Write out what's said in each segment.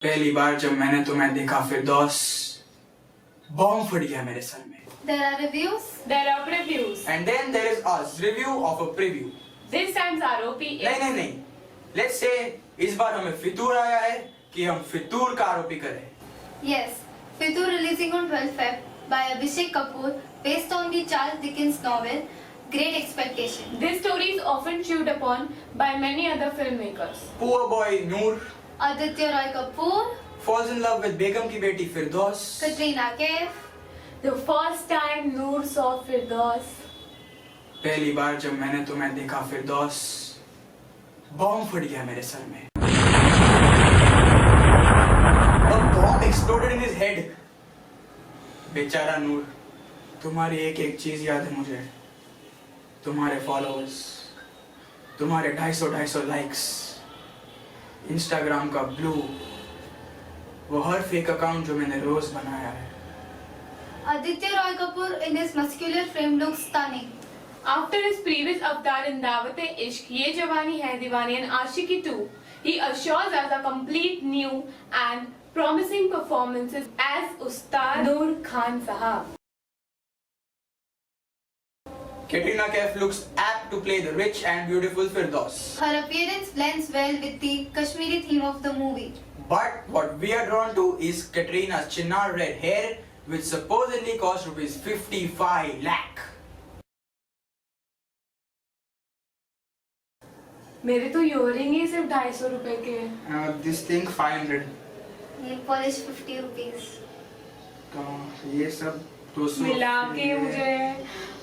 पहली बार जब मैंने तुम्हें देखा फिरदौस, बॉम्ब फट गया मेरे सर में. There are reviews. There are previews. And then there is us, review of a preview. This time's ROP is... नहीं. Let's say इस बार हमें फितूर आया है कि हम फितूर का आरोपी करें. Yes, Fitur releasing on 12 Feb by Abhishek Kapoor based on the Charles Dickens novel Great Expectation. This story is often chewed upon by many other filmmakers. Poor boy Noor Aditya Roy Kapoor, falls in love with बेगम की बेटी फिरदौस. Katrina Kaif. The first time Noor saw Firdaus. पहली बार जब मैंने तुम्हें देखा फिरदौस, bomb फट गया मेरे सर में. A bomb exploded in his head. बेचारा नूर, तुम्हारी एक एक चीज याद है मुझे. तुम्हारे फॉलोअर्स, तुम्हारे 250 लाइक्स, इंस्टाग्राम का ब्लू, वो हर फेक अकाउंट जो मैंने रोज बनाया है. Aditya Roy Kapoor in his muscular frame looks stunning. After his previous avatar in Daawat-e-Ishq, Ye Jawani Hai Diwani and Aashiqui 2, he assures us a complete new and promising performances as Ustad Noor Khan Sahab. Katrina Kaif looks apt to play the rich and beautiful Firdaus. Her appearance blends well with the Kashmiri theme of the movie. But what we are drawn to is Katrina's chinar red hair, which supposedly cost rupees 55 lakh. मेरे तो earring ही सिर्फ 250 रुपए के हैं. This thing 500. Nail polish 50 rupees. तो ये सब 200 मिला के मुझे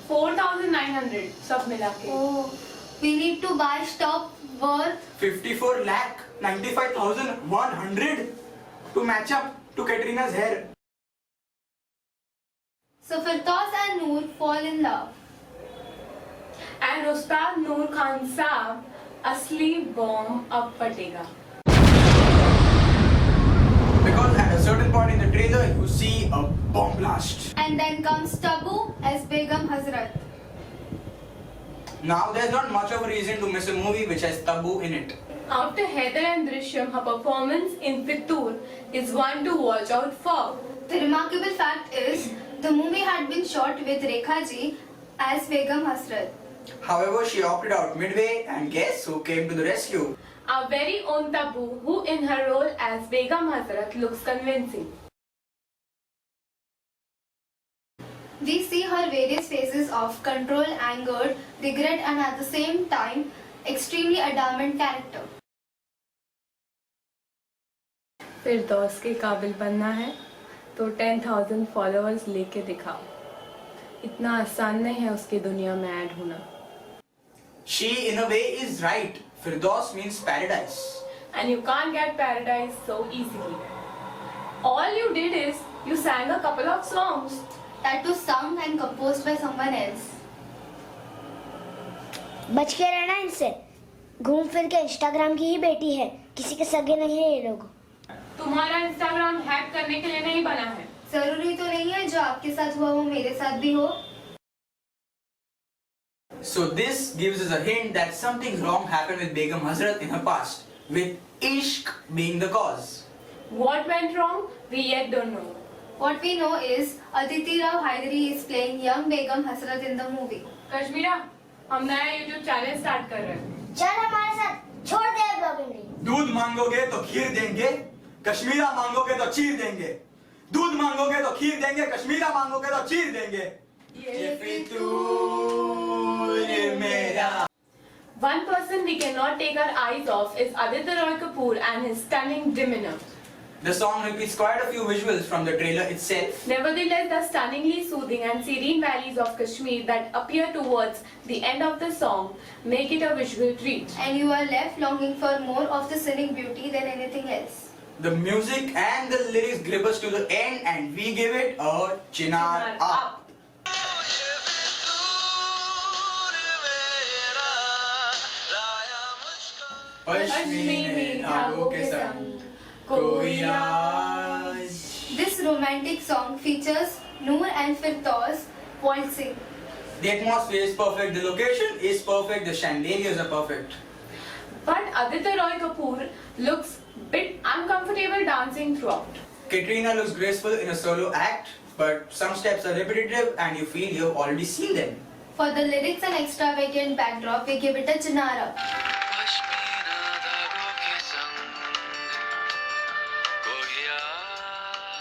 4,900 सब मिला के. Oh, we need to buy stock worth 54 lakh 95,100 to match up to Katrina's hair. So Firdaus and Noor fall in love. And Ustad Noor Khan Sahab असली बॉम्ब अब फटेगा. Because at a certain point in the trailer, you see a bomb blast. And then comes Tabu as Begum Hazrat. Now there's not much of a reason to miss a movie which has Tabu in it. After Heather and Drishyam, her performance in Fitur is one to watch out for. The remarkable fact is, the movie had been shot with Rekha ji as Begum Hazrat. However, she opted out midway, and guess who came to the rescue? Our very own Tabu, who in her role as Begum Hazrat looks convincing. We see her various phases of control, anger, regret and at the same time, extremely adamant character. फिरदौस के काबिल बनना है तो 10,000 followers लेके दिखाओ. इतना आसान नहीं है उसकी दुनिया में ऐड होना. She, in a way, is right. Firdaus means paradise. And you can't get paradise so easily. All you did is you sang a couple of songs. That was sung and composed by someone else. बच के रहना इनसे. घूम फिर के Instagram की ही बेटी है, किसी के सगे नहीं है ये लोग. तुम्हारा इंस्टाग्राम हैक करने के लिए नहीं बना है. जरूरी तो नहीं है जो आपके साथ हुआ वो मेरे साथ भी हो. So this gives us a hint that something wrong happened with Begum Hazrat in her past, with Ishq being the cause. What went wrong? We yet don't know. What we know is Aditi Rao Hydari is playing young Begum Hazrat in the movie. Kashmira, हम नया YouTube channel start कर रहे हैं. चल हमारे साथ, छोड़ दे blogging. दूध मांगोगे तो खीर देंगे, कश्मीरा मांगोगे तो चीर देंगे. दूध मांगोगे तो खीर देंगे, कश्मीरा मांगोगे तो चीर देंगे. ये फितूर मेरा. One person we cannot take our eyes off is Aditya Roy Kapoor and his stunning demeanor. The song repeats quite a few visuals from the trailer itself. Nevertheless, the stunningly soothing and serene valleys of Kashmir that appear towards the end of the song make it a visual treat. And you are left longing for more of the scenic beauty than anything else. The music and the lyrics grip us to the end, and we give it a chinar up. पश्मीनी धागों के संग कोई आज. This romantic song features Noor and Firdaus waltzing. The atmosphere is perfect, the location is perfect, the chandeliers are perfect. But Aditya Roy Kapoor looks bit uncomfortable dancing throughout. Katrina looks graceful in a solo act, but some steps are repetitive and you feel you've already seen them. For the lyrics and extravagant backdrop, we give it a Chinara.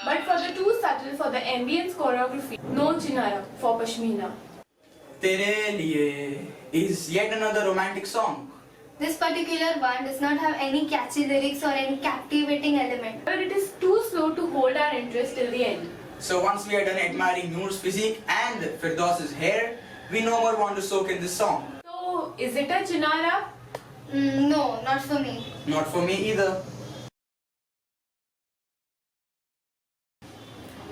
But for the too subtle for the ambience choreography, no Chinara for Pashmina. Tere Liye is yet another romantic song. This particular one does not have any catchy lyrics or any captivating element. But it is too slow to hold our interest till the end. So once we are done admiring Noor's physique and Firdaus's hair, we no more want to soak in this song. So, is it a Chinara? No, not for me. Not for me either.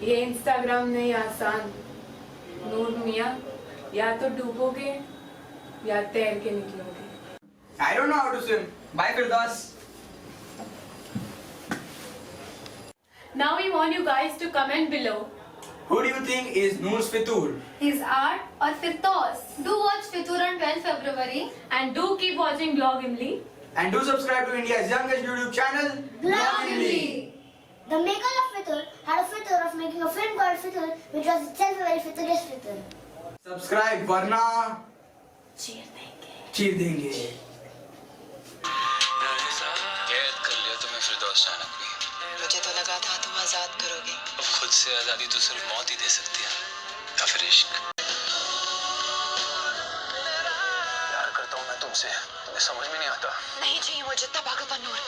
ये Instagram नहीं आसान नूर मियाँ या तो डूबोगे या तैर के निकलोगे. I don't know how to swim. Bye Firdaus. Now we want you guys to comment below. Who do you think is Noor's Fitur? His art or Firdaus? Do watch Fitur on 12 February. And do keep watching Blog Imli. And do subscribe to India's youngest YouTube channel, Blogimly. The maker of Fitur had a Fitur of making a film called Fitur, which was itself a very Fiturious Fitur. Subscribe वरना चीर देंगे. कैद कर लिया तुम्हें फिरदौस चाणक भी. मुझे तो लगा था तुम आजाद करोगे. अब खुद से आजादी तो सिर्फ मौत ही दे सकती है, या फिर इश्क. प्यार करता हूँ मैं तुमसे, तुम्हें समझ में नहीं आता. नहीं चाहिए मुझे इतना पागलपन नूर.